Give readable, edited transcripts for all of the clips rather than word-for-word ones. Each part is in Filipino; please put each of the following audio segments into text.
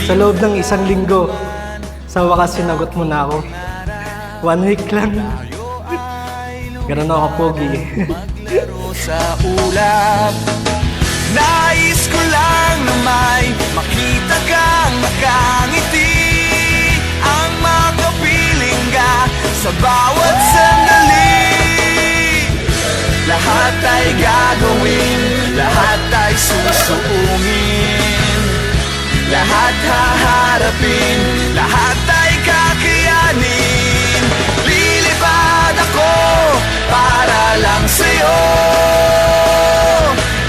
Sa loob ng 1 linggo, sa wakas sinagot mo na ako. 1 week lang. Ganun ako pogi. Maglaro sa ulap. Nais ko lang na may makita kang nakangiti, ang makapiling ka sa bawat sandali. Lahat ay gagawin, lahat ay susuungin, lahat haharapin, lahat ay kakayanin. Lilipad ako para lang sa'yo.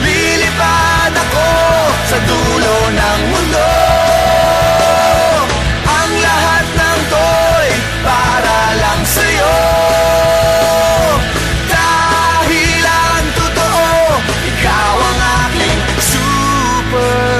Lilipad ako sa dulo ng mundo. Ang lahat ng to'y para lang sa'yo. Dahil ang totoo, ikaw ang aking superhero.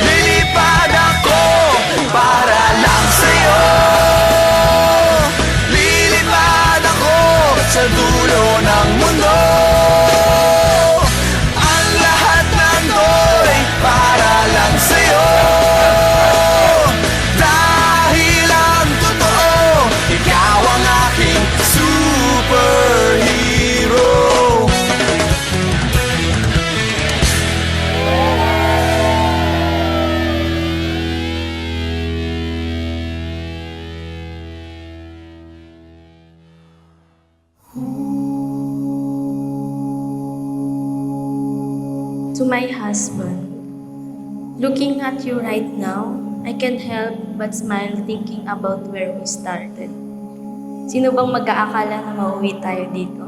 Lilipad ako para lang sa'yo. Lilipad ako sa dulo ng mundo. Ang lahat ng to'y para lang sa'yo. Dahil ang totoo, ikaw ang aking superhero. To my husband, looking at you right now, I can't help but smile thinking about where we started. Sino bang mag-aakala na mauwi tayo dito?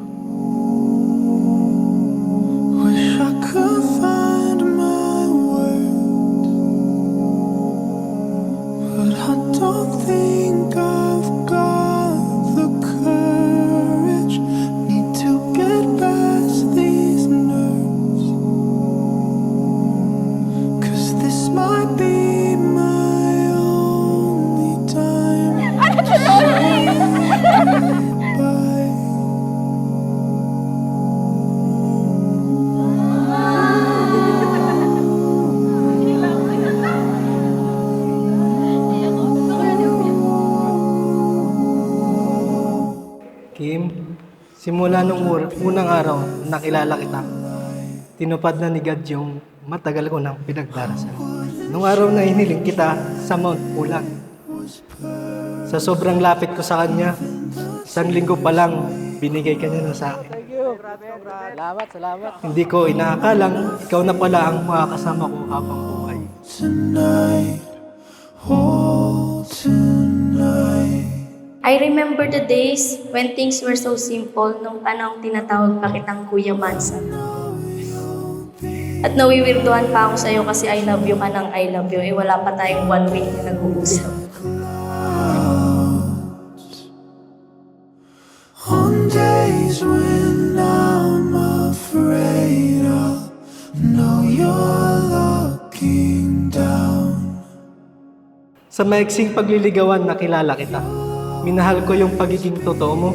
Wish I could find my words, but I don't think I've got the courage. Need to get past these nerves, 'cause this might be my only time. Bye. Kim, simula nung unang araw nakilala kita, tinupad na ni God yung matagal ko nang pinagdarasal. Nung araw na hiniling kita sa Mount Pulag, sa sobrang lapit ko sa kanya, 1 linggo pa lang binigay ka niya na sa akin. Salamat. Hindi ko inaakalang ikaw na pala ang makakasama ko habang buhay. Tonight, oh tonight. I remember the days when things were so simple nung panahong tinatawag pa kitang Kuya Mansa. At nawiwirduhan pa ako sa'yo kasi I love you ka ng I love you. Eh wala pa tayong 1 week na nag-uusap. On days when I'm afraid, I'll know you're looking down. Sa maiksing pagliligawan nakilala kita. Minahal ko yung pagiging totoo mo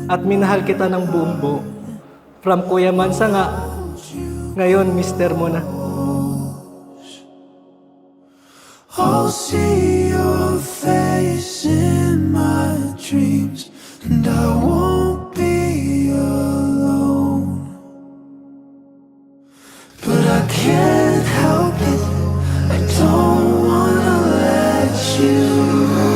at minahal kita ng buong buo. From Kuya Mansa nga, ngayon mister mo na. I'll see your face in my dreams, and I won't be alone. But I can't help it, I don't wanna let you go.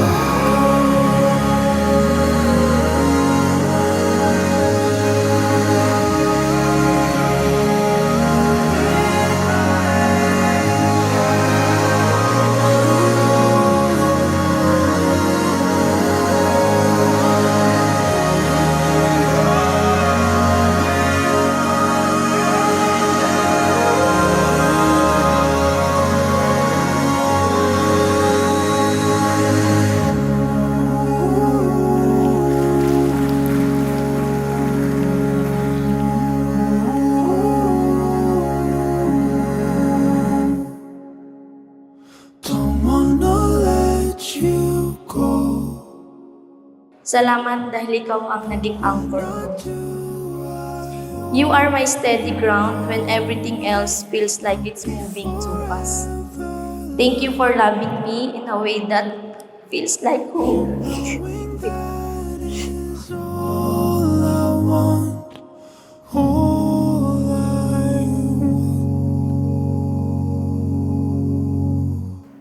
Salamat dahil ikaw ang naging anchor ko. You are my steady ground when everything else feels like it's moving too fast. Thank you for loving me in a way that feels like home. All I want, all I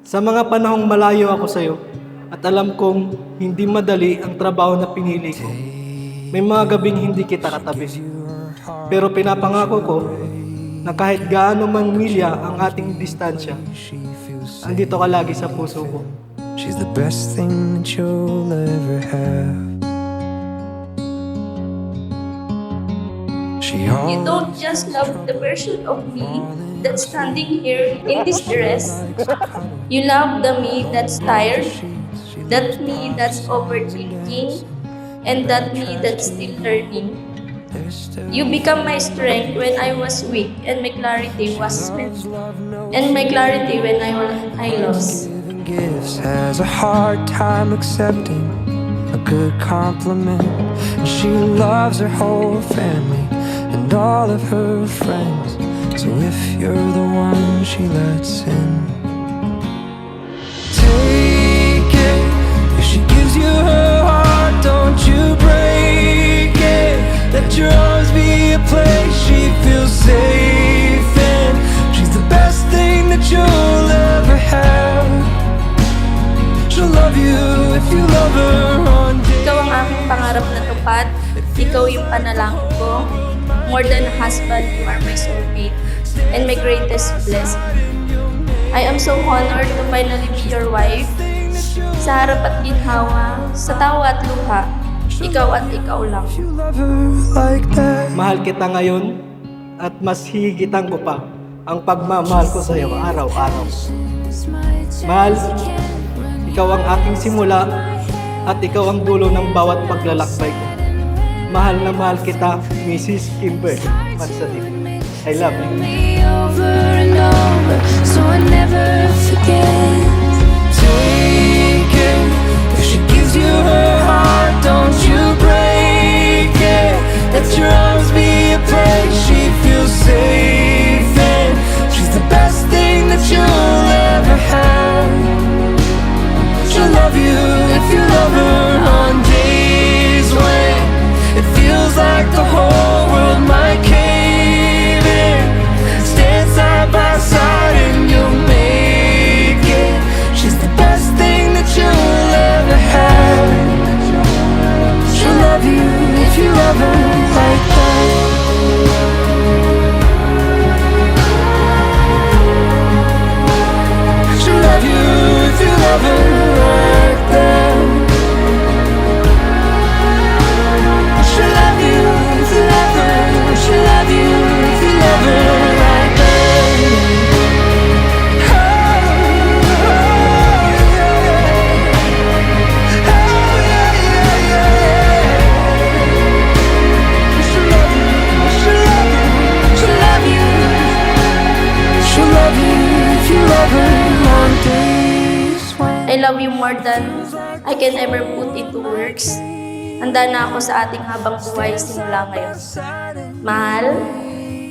Sa mga panahong malayo ako sa'yo at alam kong hindi madali ang trabaho na pinili ko, may mga gabing hindi kita katabi. Pero pinapangako ko na kahit gaano man milya ang ating distansya, andito ka lagi sa puso ko. She's the best thing that you'll ever have. She You don't just love the version of me that's standing here in this dress. You love the me that's tired, that me that's overthinking, and that me that's still learning. You become my strength when I was weak, and my clarity was when I lost. gifts has a hard time accepting a good compliment. And she loves her whole family and all of her friends. So if you're the one she lets in, take it. If she gives you her heart, don't you break it. Let your arms be a place she feels safe in. She's the best thing that you'll ever have. She'll love you if you love her on day. Ikaw ang aking pangarap na tupad. Ikaw yung panalangin ko. More than a husband, you are my soulmate and my greatest blessing. I am so honored to finally be your wife. Sa harap at ginhawa, sa tawa at luha, ikaw at ikaw lang. You love her like that. Mahal kita ngayon at mas hihigitan ko pa ang pagmamahal ko sa iyo araw-araw. Mahal, ikaw ang aking simula at ikaw ang dulo ng bawat paglalakbay ko. Mahal na mahal kita, Mrs. Kimber Mansatin. I love you. Me over and over, so I never forget. Take it. If she gives you her heart, don't you break it. Let your arms be a place she feels safe in. She's the best thing that you'll ever have. She'll love you if you love her on days when it feels like the whole world might cave in. Stand side by side and you'll make it. She's the best thing that you'll ever have. She'll love you if you love her like that. She'll love you if you love her like that. She'll love you if you love her. She'll love you if you love her like that. Oh, yeah, yeah, yeah. She'll love you, she'll love you, she'll love you. She'll love you if you love her on days when I love you more than I can ever put into words. Handa na ako sa ating habang buhay simula ngayon. Mahal,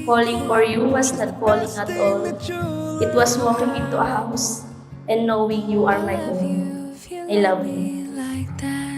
falling for you was not falling at all. It was walking into a house and knowing you are my home. I love you. like that.